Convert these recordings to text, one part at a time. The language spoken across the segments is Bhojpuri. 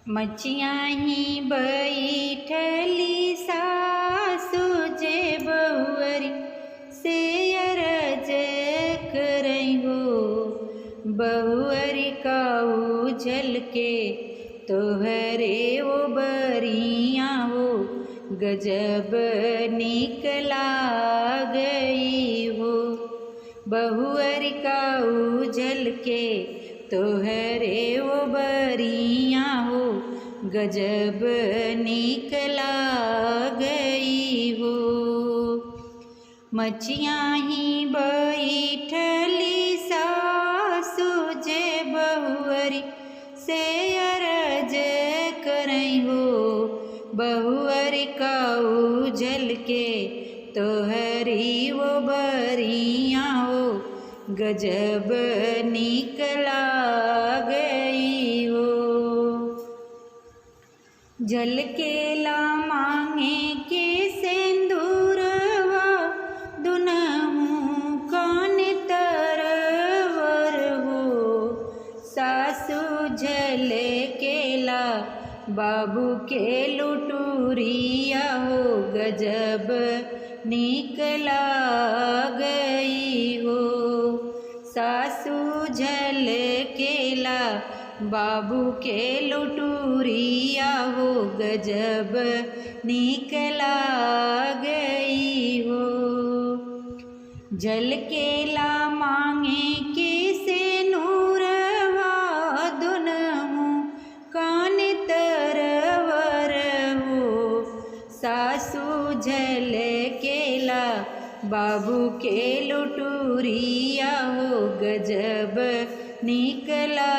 मचियाँ ही बैठली सासु जे बहुअरी से अरज करई हो। बहुअरी काऊ झलके तोहरे वो बरिया हो, गजब निकला गई हो। बहुअरी काऊ झलके तोहरे वो बरिया हो, गजब निकला गई हो। मचियाँ ही बैठली सासु जे बहुअरी से अरज करई हो। बहुअरी काऊ झलके तोहरी वो बरिया हो, गजब निकला गई हो। झलकेला मांगे के सिंदूरवा दुनहु कान तरवर हो। सासु झलकेला बाबू के लुटूरिया हो, गजब निकला गई हो। सासु झलकेला बाबू के लुटूरिया हो, गजब निकला गई हो। झलकेला मांगे के से नूरवा दुनहु कान तरवर हो। सासु झलकेला बाबू के लुटूरिया हो, गजब निकला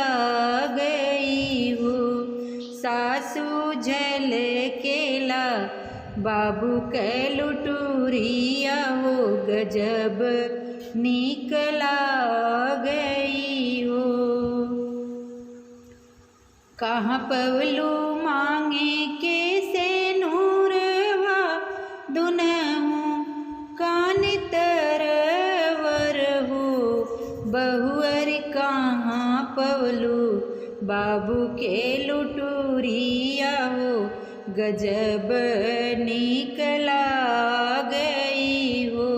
गई हो। सासु झलकेला बाबू के लुटूरिया हो, गजब निकला गई हो। कहाँ पवलू मांगे के से नूरवा दुनहु कान तरवर हो। बहुअरी कहाँ पवलू बाबू के लुटूरिया हो, गजब निकला गई हो।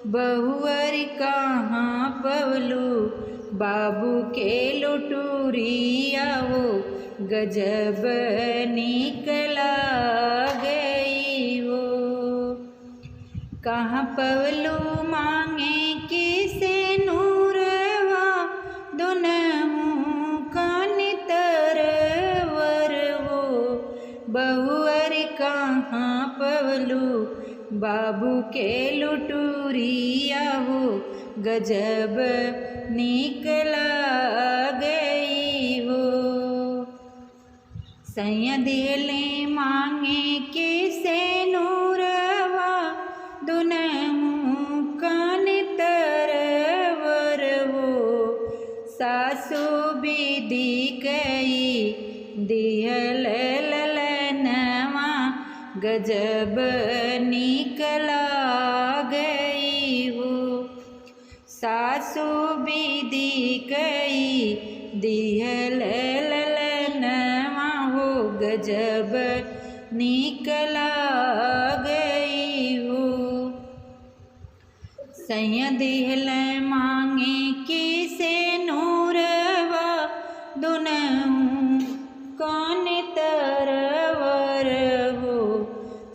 बहुअरी कहाँ पवलू बाबू के लुटूरिया हो, गजब निकला गई हो। कहाँ पवलू मांगे के से नूरवा दुनहु कान तरवर हो। बहुअरी कहाँ पवलू बाबू के लुटूरिया हो, गजब निकला गई हो। सैया दिले मांगे के से नूरवा दुनहु कान तरवर हो। सासु विधि कई दिहल ललनवा, गजब निकला गई हो। सासु विधि कई दिहल ललनवा हो, गजब निकला गई हो। सैया दिहल मांगे के से नूरवा दुनहु कान तरवर हो।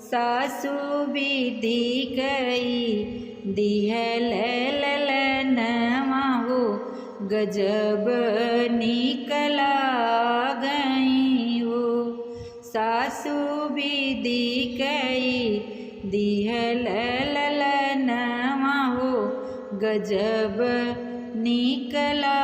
सासु विधि कई दिहल ललनवा हो, गजब निकला गई हो। सासु विधि कई दिहल ललनवा हो, गजब निकला